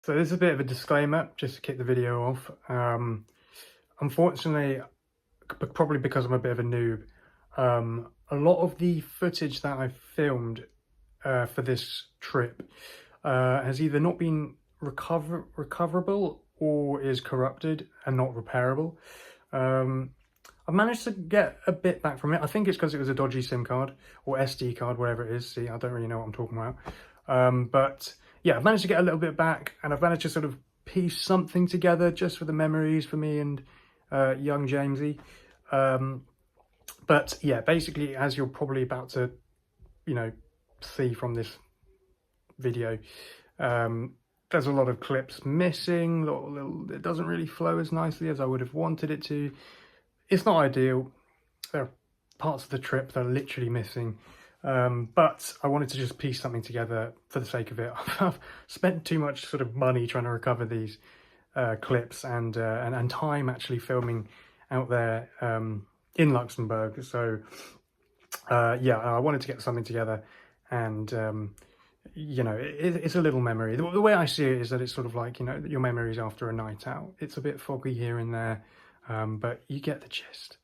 So this is a bit of a disclaimer, just to kick the video off. Unfortunately, probably because I'm a bit of a noob, a lot of the footage that I filmed for this trip has either not been recoverable or is corrupted and not repairable. I've managed to get a bit back from it. I think it's because it was a dodgy SIM card or SD card, whatever it is. See, I don't really know what I'm talking about. But yeah, I've managed to get a little bit back, and I've managed to sort of piece something together just for the memories for me and young Jamesy. But yeah, basically, as you're probably about to, see from this video, there's a lot of clips missing. It doesn't really flow as nicely as I would have wanted it to. It's not ideal. There are parts of the trip that are literally missing. But I wanted to just piece something together for the sake of it. I've spent too much sort of money trying to recover these clips and time actually filming out there in Luxembourg. So yeah, I wanted to get something together, and it's a little memory. The way I see it is that it's sort of like, your memories after a night out. It's a bit foggy here and there, but you get the gist.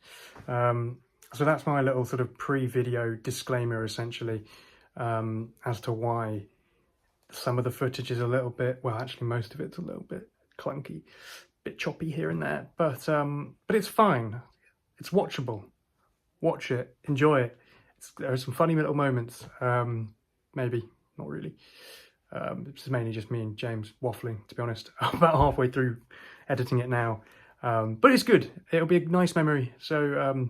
So that's my little sort of pre-video disclaimer, essentially, as to why some of the footage is a little bit, well, actually most of it's a little bit clunky, bit choppy here and there, but it's fine. It's watchable. Watch it, enjoy it. There are some funny little moments, maybe, not really. It's mainly just me and James waffling, to be honest. I'm about halfway through editing it now. But it's good. It'll be a nice memory, so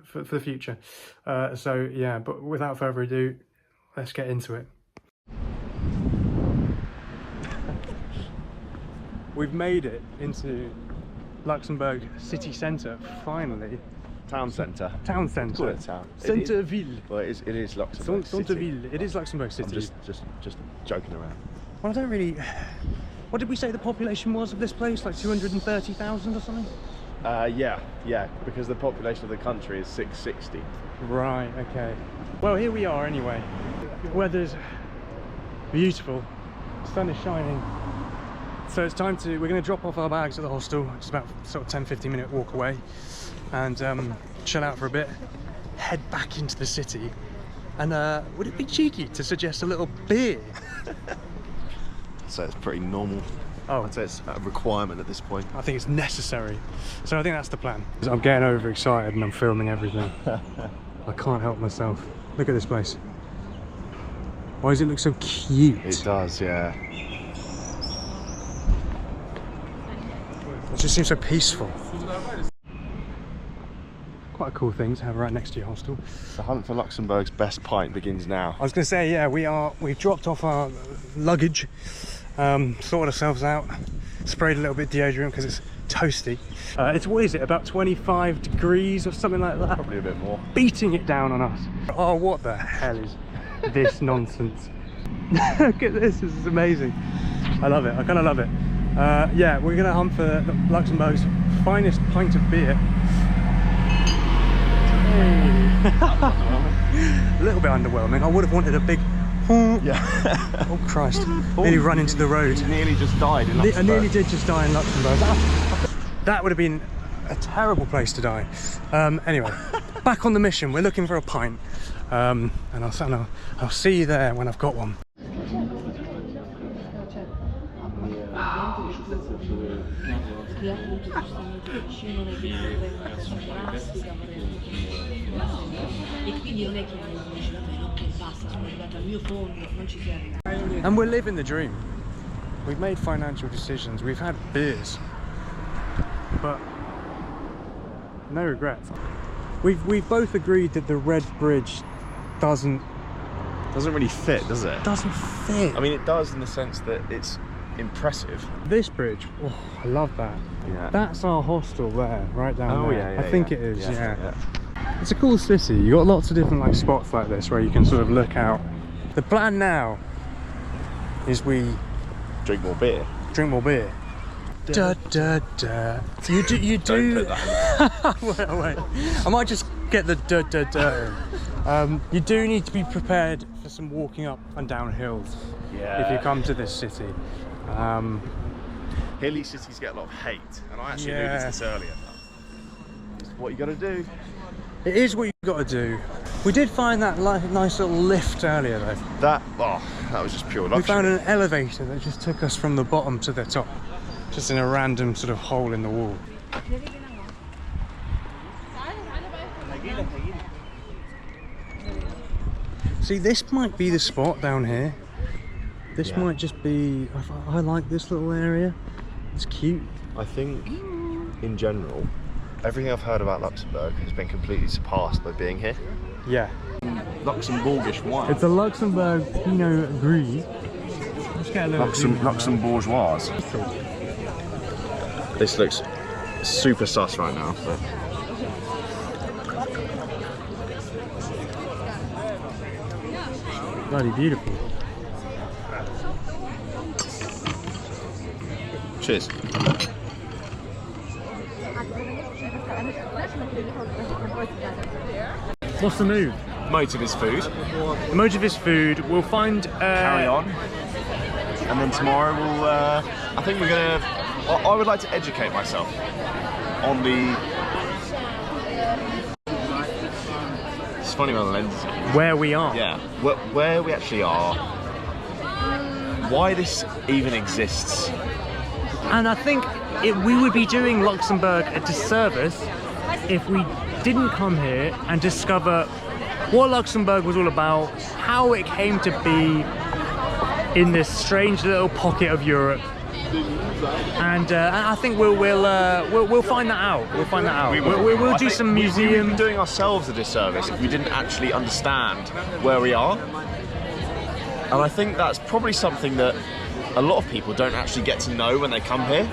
for the future. So yeah, but without further ado, let's get into it. We've made it into Luxembourg city centre, finally. Town centre. Town centre. Call it town. Centre-ville. Well, it is Luxembourg City. Centre-ville. It is Luxembourg City. I'm just joking around. Well, I don't really... What did we say the population was of this place? Like 230,000 or something? Yeah, because the population of the country is 660. Right, okay. Well, here we are anyway. Weather's beautiful, sun is shining. So it's time we're going to drop off our bags at the hostel. It's about sort of 10-15 minute walk away, and chill out for a bit, head back into the city. And would it be cheeky to suggest a little beer? So it's pretty normal. Oh, I'd say it's a requirement at this point. I think it's necessary. So I think that's the plan. I'm getting overexcited and I'm filming everything. I can't help myself. Look at this place. Why does it look so cute? It does, yeah. It just seems so peaceful. Quite a cool thing to have right next to your hostel. The hunt for Luxembourg's best pint begins now. I was going to say, yeah, we've dropped off our luggage, sorted ourselves out, sprayed a little bit of deodorant because it's toasty. What is it, about 25 degrees or something like that? Probably a bit more. Beating it down on us. Oh, what the hell is this nonsense? Look at this is amazing. I love it, I kind of love it. Yeah, we're going to hunt for Luxembourg's finest pint of beer. A little bit underwhelming. I would have wanted a big... Yeah. Oh Christ. Nearly run into the road. You nearly just died in Luxembourg. I nearly did just die in Luxembourg. That would have been a terrible place to die. Anyway, back on the mission. We're looking for a pint. And I'll see you there when I've got one. And we're living the dream. We've made financial decisions, we've had beers, but no regrets. We've both agreed that the red bridge doesn't really fit, does it? Doesn't fit. I mean, it does in the sense that it's impressive. This bridge, oh, I love that. Yeah. That's our hostel there, right down there. Yeah, I think it is, yeah. It's a cool city. You got lots of different spots like this where you can sort of look out. The plan now is we drink more beer. Drink more beer. Da da da. You do. Don't put that in. wait. I might just get the da da da. You do need to be prepared for some walking up and down hills. Yeah. If you come to this city. Hilly cities get a lot of hate, and I actually alluded to this earlier. It's what you got to do. It is what you've got to do. We did find that nice little lift earlier though. That was just pure luxury. We found an elevator that just took us from the bottom to the top, just in a random sort of hole in the wall. See, this might be the spot down here. This might just be, I like this little area. It's cute. I think, in general, everything I've heard about Luxembourg has been completely surpassed by being here. Yeah. Luxembourgish wine. It's a Luxembourg Pinot Gris. Let's get a little Luxembourgeoise. This looks super sus right now. But... bloody beautiful. Cheers. What's the move? Motive is food. The motive is food. We'll find... Carry on. And then tomorrow we'll... I think we're going to... I would like to educate myself on the... It's funny when the lens is on. Where we are. Yeah. Where we actually are. Why this even exists. And I think we would be doing Luxembourg a disservice if we didn't come here and discover what Luxembourg was all about, how it came to be in this strange little pocket of Europe. And I think we'll find that out. We'll find that out. We'll do some museum. We would be doing ourselves a disservice if we didn't actually understand where we are. And I think that's probably something that a lot of people don't actually get to know when they come here.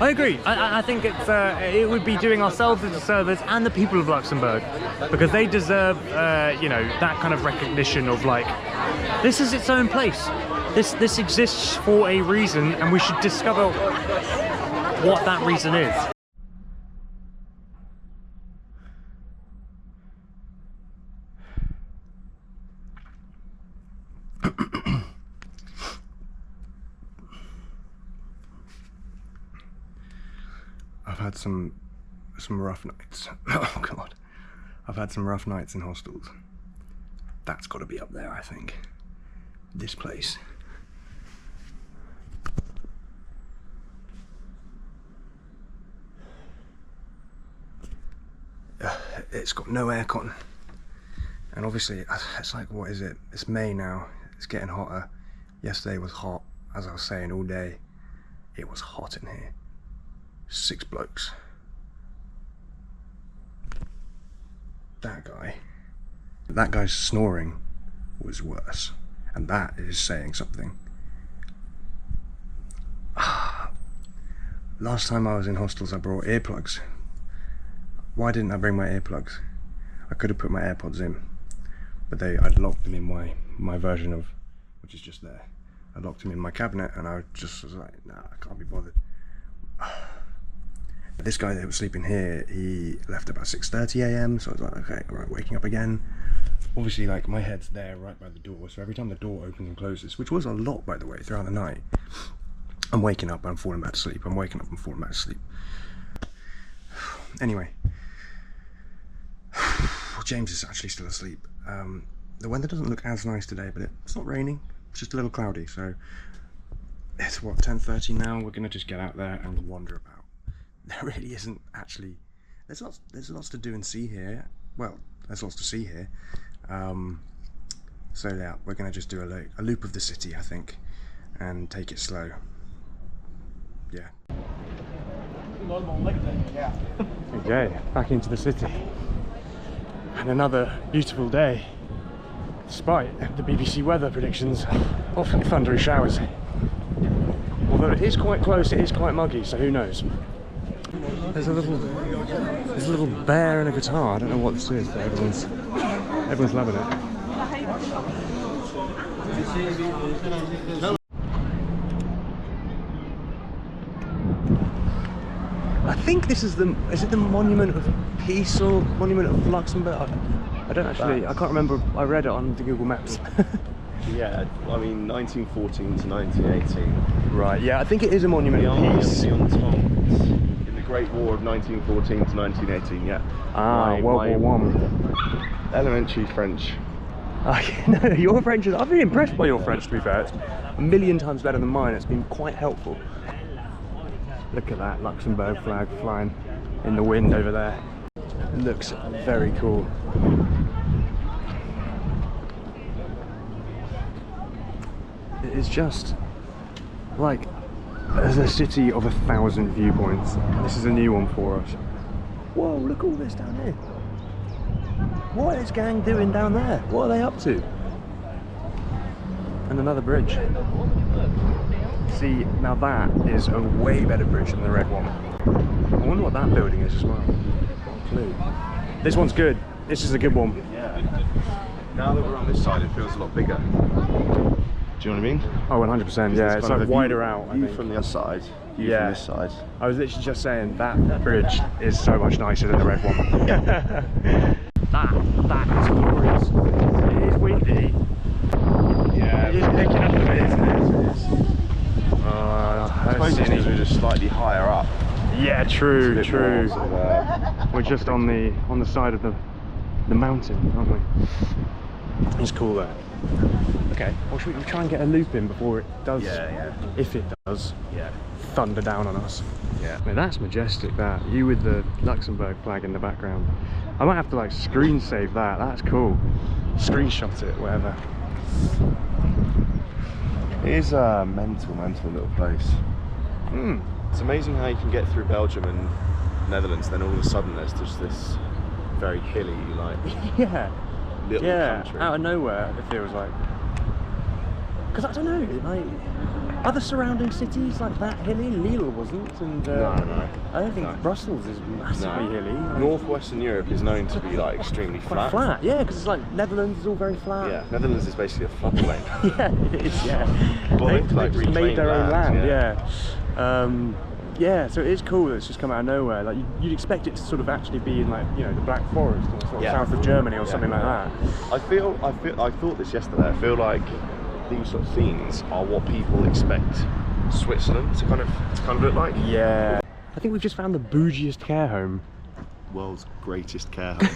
I agree. I think it would be doing ourselves a disservice and the people of Luxembourg, because they deserve, you know, that kind of recognition of like, this is its own place. This exists for a reason, and we should discover what that reason is. I've had some rough nights. Oh god. I've had some rough nights in hostels. That's got to be up there, I think. This place. It's got no aircon. And obviously, it's like, what is it? It's May now. It's getting hotter. Yesterday was hot, as I was saying all day. It was hot in here. 6 blokes. That guy's snoring was worse, and that is saying something. Last time I was in hostels I brought earplugs. Why didn't I bring my earplugs? I could have put my AirPods in, but I'd locked them in my version of, which is just there. I locked them in my cabinet, and I just was like, nah, I can't be bothered. This guy that was sleeping here, he left about 6:30 AM, so I was like, okay, all right, waking up again. Obviously, like, my head's there right by the door, so every time the door opens and closes, which was a lot, by the way, throughout the night, I'm waking up, I'm falling back to sleep, I'm waking up, I'm falling back to sleep. Anyway, James is actually still asleep. The weather doesn't look as nice today, but it's not raining, it's just a little cloudy, so it's what, 10:30 now. We're gonna just get out there and wander about. There really isn't actually, there's lots to do and see here. Well, there's lots to see here. So yeah, we're gonna just do a loop of the city, I think, and take it slow. Yeah. Okay, back into the city. And another beautiful day, despite the BBC weather predictions of thundery showers. Although it is quite close, it is quite muggy, so who knows. There's a little bear and a guitar. I don't know what this is, but everyone's loving it. I think this is the Monument of Peace or Monument of Luxembourg? I don't actually, I can't remember. I read it on the Google Maps. Yeah, I mean 1914 to 1918. Right, yeah, I think it is a monument of peace. The Entente in the Great War of 1914 to 1918, yeah. Ah, World War One. Elementary French. No, your French is... I've been impressed by your French, to be fair. It's a million times better than mine. It's been quite helpful. Look at that Luxembourg flag flying in the wind over there. It looks very cool. It is just like there's a city of 1,000 viewpoints. This is a new one for us. Whoa, look at all this down here. What is gang doing down there? What are they up to? And another bridge. See, now that is a way better bridge than the red one. I wonder what that building is as well. Not a clue. This one's good. This is a good one. Yeah. Now that we're on this side, it feels a lot bigger. Do you know what I mean? Oh, 100%. Yeah, it's like wider out. I think. From the other side. From this side. I was literally just saying that bridge is so much nicer than the red one. that is glorious. It is windy. Yeah, it is picking up a bit, isn't it? It is. I suppose it's because we're just slightly higher up. Yeah, true. More, sort of, we're just on the side of the mountain, aren't we? It's cool though. Okay, well, should we try and get a loop in before it does? Yeah. If it does. Yeah. Thunder down on us. Yeah. I mean, that's majestic, that. You with the Luxembourg flag in the background. I might have to like screen save that. That's cool. Screenshot it, whatever. It is a mental little place. It's amazing how you can get through Belgium and Netherlands, then all of a sudden there's just this very hilly, like, little country. Out of nowhere, it feels like. Because I don't know, like, other surrounding cities like that hilly, Lille wasn't, and No. I don't think Brussels is massively hilly. Northwestern Europe is known to be like extremely Quite flat, yeah, because it's like Netherlands is all very flat. Yeah, Netherlands is basically a floodplain. Yeah, it is, yeah. Well, they've like just made their own land, yeah. Yeah, so it is cool that it's just come out of nowhere. Like you'd expect it to sort of actually be in like, you know, the Black Forest or sort of south of Germany or something like that. I thought this yesterday. I feel like these sort of scenes are what people expect Switzerland to kind of look like. Yeah. I think we've just found the bougiest care home. World's greatest care home.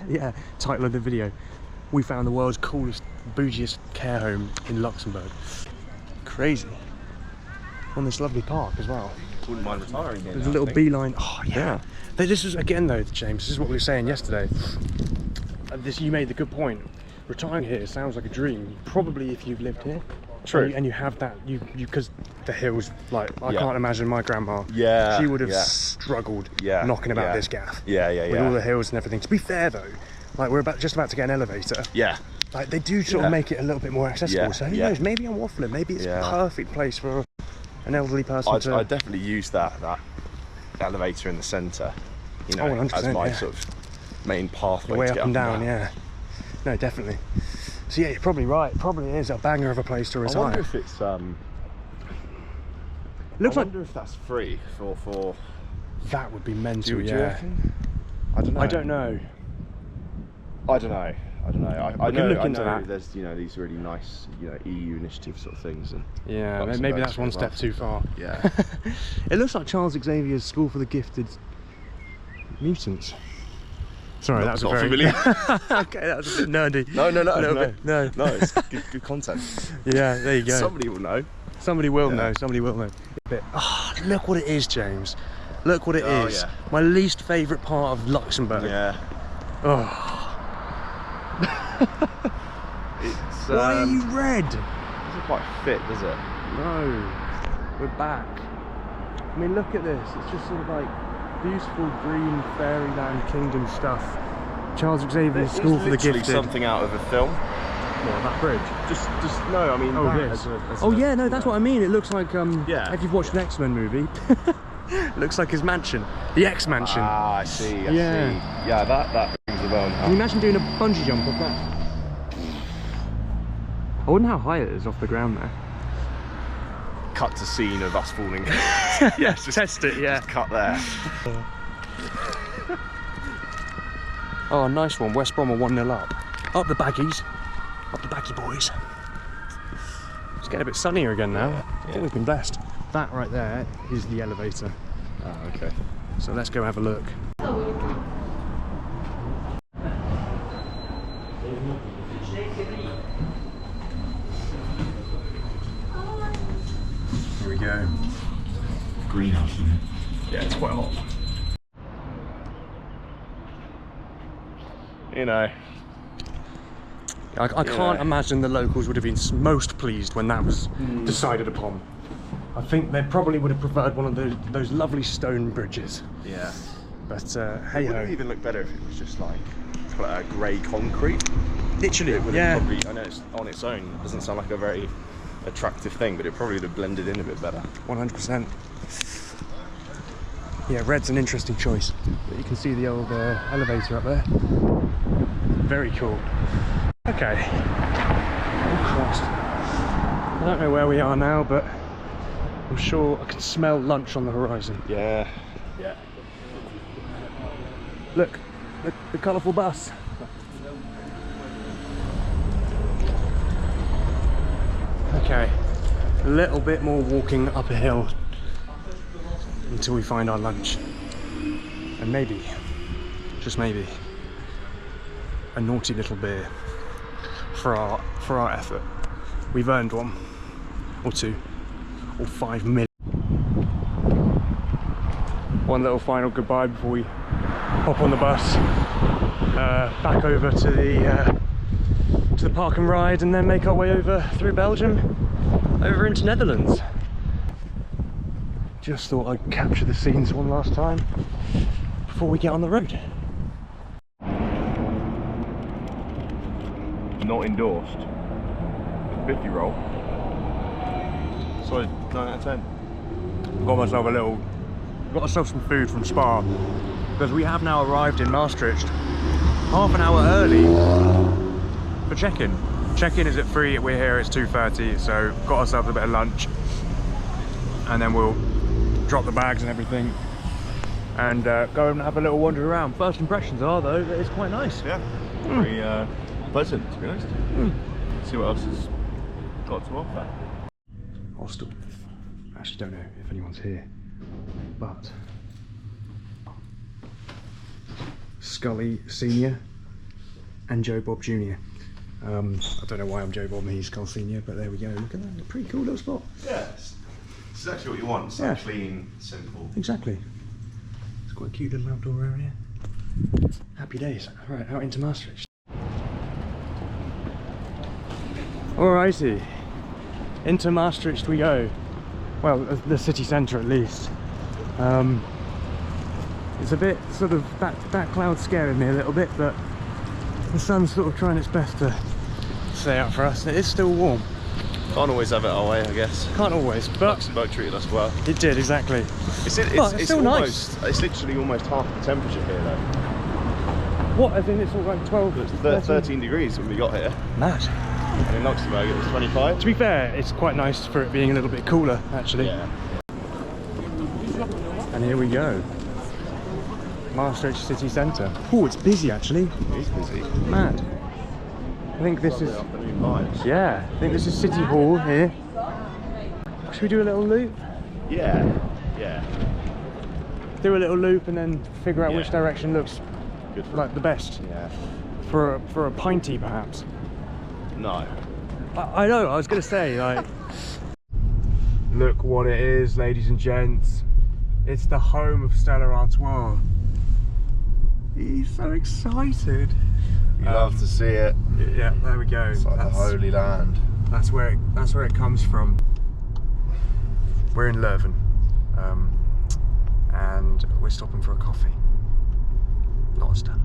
yeah. Title of the video. We found the world's coolest, bougiest care home in Luxembourg. Crazy. On this lovely park as well. Wouldn't mind retiring here. There's a little beeline. Oh yeah. This is again though, James. This is what we were saying yesterday. You made the good point. Retiring here sounds like a dream. Probably if you've lived here. True. And you have that. Because the hills. Like I can't imagine my grandma. Yeah. She would have struggled knocking about this gaff. Yeah. With all the hills and everything. To be fair though, like we're just about to get an elevator. Yeah. Like they do sort of make it a little bit more accessible. Yeah. So who knows? Maybe I'm waffling. Maybe it's a perfect place for an elderly person I definitely use that elevator in the centre, you know, 100%, as my sort of main pathway way to up get and down. Yeah, no, definitely. So yeah, you're probably right. Probably is a banger of a place to retire. I wonder if it's looks I like wonder if that's free for. That would be mental. Do you yeah. reckon? I don't know. I don't know. I know. Look into that. There's these really nice EU initiative sort of things, and yeah, maybe that's one step too far. Yeah. It looks like Charles Xavier's School for the Gifted Mutants. Sorry, that was not a very familiar. Okay, that was a bit nerdy. No, it's good content. Yeah, there you go. Somebody will know. Somebody will know. Somebody will know. Look what it is, James. Look what it is. Yeah. My least favourite part of Luxembourg. Yeah. Oh. It's. Why are you red? Doesn't quite fit, does it? No. We're back. I mean, look at this. It's just sort of like beautiful green fairyland kingdom stuff. Charles Xavier's School for the Gifted. Something out of a film. What, that bridge? Just no. I mean, that's what I mean. It looks like if you've watched an X-Men movie. It looks like his mansion, the X-Mansion. Ah, I see. I see. Yeah, that rings a bell now. Can you imagine doing a bungee jump off that? I wonder how high it is off the ground there. Cut to scene of us falling. Yes, test it. Yeah. Just cut there. Oh, nice one. West Brom are 1-0 up. Up the baggies. Up the baggy boys. It's getting a bit sunnier again now. Yeah, I think we've been blessed. That right there is the elevator. Oh, okay. So let's go have a look. Here we go. Greenhouse, isn't it? Yeah, it's quite hot. You know. I can't imagine the locals would have been most pleased when that was decided upon. I think they probably would have preferred one of those lovely stone bridges. Yeah. But It hey would ho. even look better if it was just like grey concrete. Literally, It would yeah. have probably, I know it's on its own, it doesn't sound like a very attractive thing, but it probably would have blended in a bit better. 100%. Yeah, red's an interesting choice. But you can see the old elevator up there. Very cool. Okay. Oh Christ. I don't know where we are now, but I'm sure I can smell lunch on the horizon. Yeah. Yeah. Look, the colourful bus. Okay, a little bit more walking up a hill until we find our lunch. And maybe, just maybe, a naughty little beer for our effort. We've earned one, or two, or 5 million. One little final goodbye before we hop on the bus back over to the park and ride, and then make our way over through Belgium over into Netherlands. Just thought I'd capture the scenes one last time before we get on the road. Not endorsed. Biffy roll. Solid 9 out of 10. Got myself some food from Spa, because we have now arrived in Maastricht half an hour early for check-in. Check-in is at 3, we're here, it's 2:30, so got ourselves a bit of lunch, and then we'll drop the bags and everything and go and have a little wander around. First impressions are, though, that it's quite nice. Yeah. Very pleasant, to be honest. See what else has got to offer. Hostel. I actually don't know if anyone's here, but Scully Senior and Joe Bob Junior. I don't know why I'm Joe Bob and he's Scully Senior, but there we go. Look at that, a pretty cool little spot. Yeah, it's exactly what you want. It's like clean, simple. Exactly. It's quite a cute little outdoor area. Happy days. Right, out into Maastricht. Alrighty, into Maastricht we go. Well, the city centre at least. It's a bit sort of, that cloud scaring me a little bit, but the sun's sort of trying its best to stay out for us. It is still warm. Can't always have it our way, I guess. Can't always, but Luxembourg treated us well. it did, exactly. It's still almost, it's literally almost half the temperature here though. What, I think it's all like 12? It's 13 degrees when we got here. Mad. And in Luxembourg it was 25. To be fair, it's quite nice for it being a little bit cooler, actually. Yeah. And here we go. Maastricht city centre. Oh, it's busy actually. It is busy. Mad. I think this is... Afternoon vibes. Yeah, I think this is City Hall here. Should we do a little loop? Yeah. Yeah. Do a little loop and then figure out Yeah. which direction looks Good for like the best. Yeah. For a pinty, perhaps. No. I know, I was going to say, like... Look what it is, ladies and gents. It's the home of Stella Artois. He's so excited. You love to see it. Yeah, there we go. It's like the Holy Land. That's where it comes from. We're in Leuven, and we're stopping for a coffee. Not a Stella.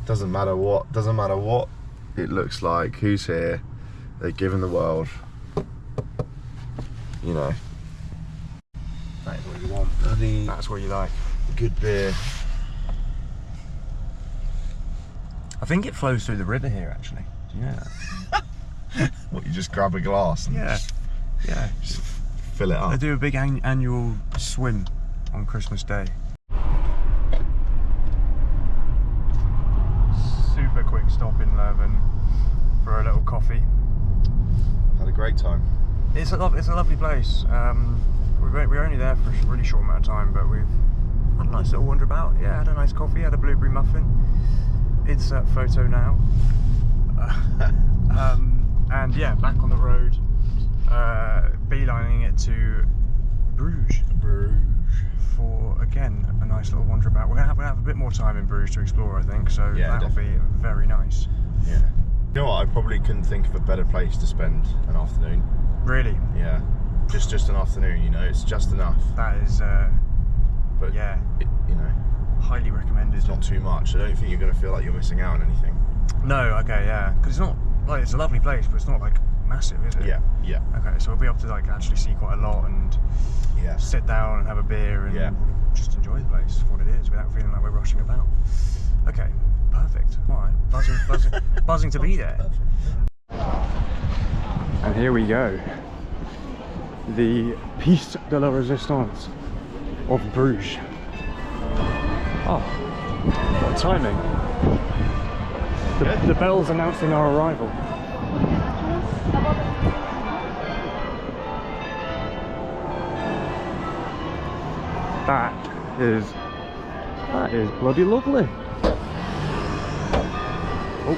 Doesn't matter what it looks like, who's here, they're given the world. You know. That is what you want. That's what you like. Good beer. I think it flows through the river here, actually. Do you know that? What, you just grab a glass and Yeah. Yeah. just fill it They up? do a big annual swim on Christmas Day. Super quick coffee. Had a great time. It's a lovely place. We were only there for a really short amount of time, but we've had a nice little wander about. Yeah, had a nice coffee, had a blueberry muffin. Insert photo now. And yeah, back on the road, beelining it to Bruges. For again a nice little wander about. We're gonna have a bit more time in Bruges to explore, I think. So yeah, that'll be very nice. Yeah. You know what? I probably couldn't think of a better place to spend an afternoon. Really? Yeah. Just an afternoon. You know, it's just enough. That is. But yeah. You know, highly recommended. It's not too much. I don't think you're gonna feel like you're missing out on anything. No. Okay. Yeah. Because it's not like it's a lovely place, but it's not like massive, is it? Yeah. Yeah. Okay. So we'll be able to like actually see quite a lot and. Yeah. Sit down and have a beer and just enjoy the place for what it is without feeling like we're rushing about. Okay, perfect. All right, buzzing to be there. And here we go. The Piece de la Resistance of Bruges. Oh, what timing. The bells announcing our arrival. That is bloody lovely. Oh,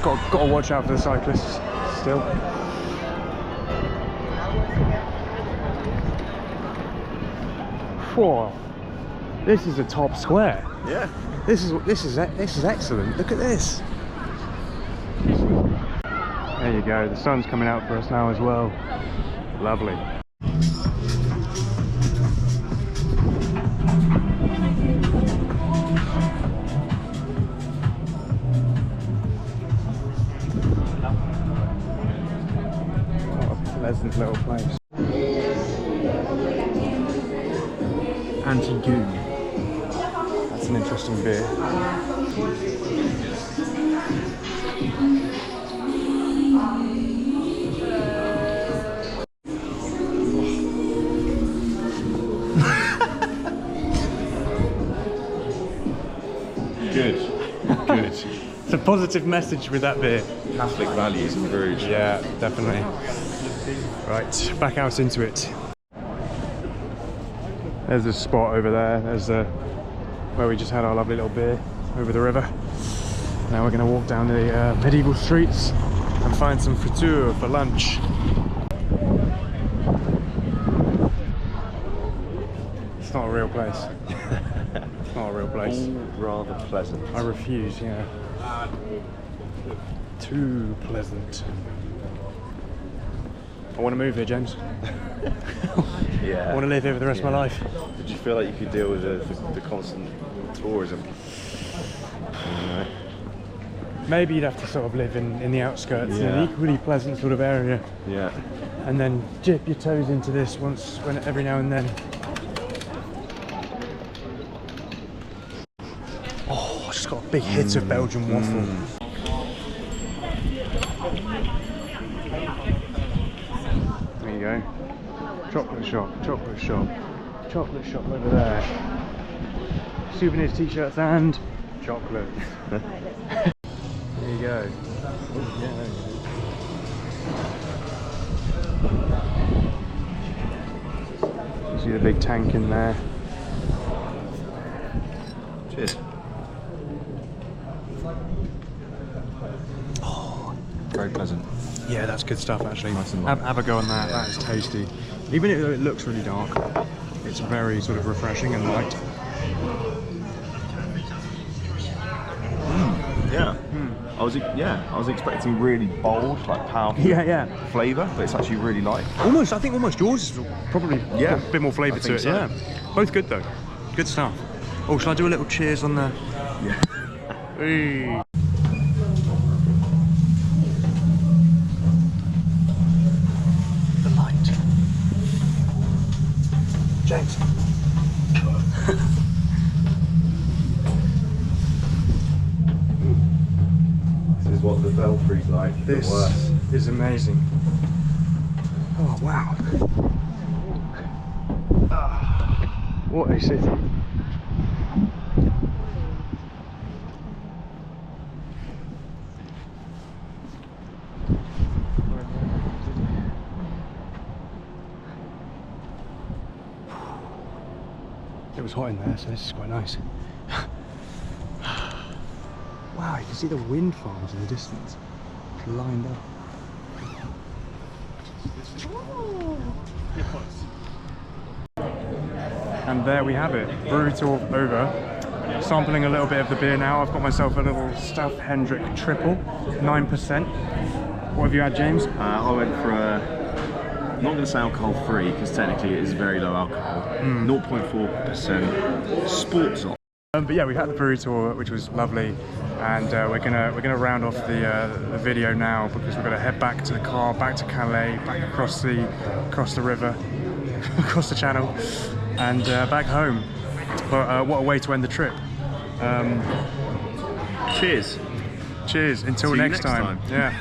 got to watch out for the cyclists still. Whoa, this is a top square. Yeah. This is excellent. Look at this. There you go. The sun's coming out for us now as well. Lovely. Pleasant little place. Anti-Goon. That's an interesting beer. Good. It's a positive message with that beer. Catholic values in Bruges. Yeah, definitely. Right, back out into it. There's a spot over there. There's where we just had our lovely little beer over the river. Now we're going to walk down the medieval streets and find some friture for lunch. It's not a real place. It's not a real place. All rather pleasant. I refuse, yeah. Too pleasant. I want to move here, James. Yeah. I want to live here for the rest of my life. Did you feel like you could deal with the constant tourism? No. Maybe you'd have to sort of live in the outskirts, in an equally pleasant sort of area. Yeah. And then dip your toes into this every now and then. Oh, I just got a big hit of Belgian waffle. There you go. Chocolate shop over there. Souvenirs, t-shirts and chocolate. There you go. You see the big tank in there. Cheers. Oh, very pleasant. Yeah, that's good stuff actually. Nice and light. Have a go on that, that is tasty. Even if it looks really dark, it's very sort of refreshing and light. Yeah. I was expecting really bold, like powerful flavour, but it's actually really light. I think almost yours is probably got a bit more flavour to it. So. Yeah, both good though. Good stuff. Oh, shall I do a little cheers on the? Yeah. Hey. The light. James. This is what the belfry's like. This is amazing. Oh wow. What a city. It was hot in there, so this is quite nice. Wow, you can see the wind farms in the distance, lined up. And there we have it, brewery tour over. Sampling a little bit of the beer now. I've got myself a little Stuff Hendrick triple, 9%. What have you had, James? I went for a, I'm not going to say alcohol free because technically it is very low alcohol, 0.4% sports op. But yeah, we had the brewery tour, which was lovely, and we're gonna round off the video now because we're gonna head back to the car, back to Calais, back across the river, across the channel, and back home. But what a way to end the trip. Cheers. Cheers. Until next time. Yeah.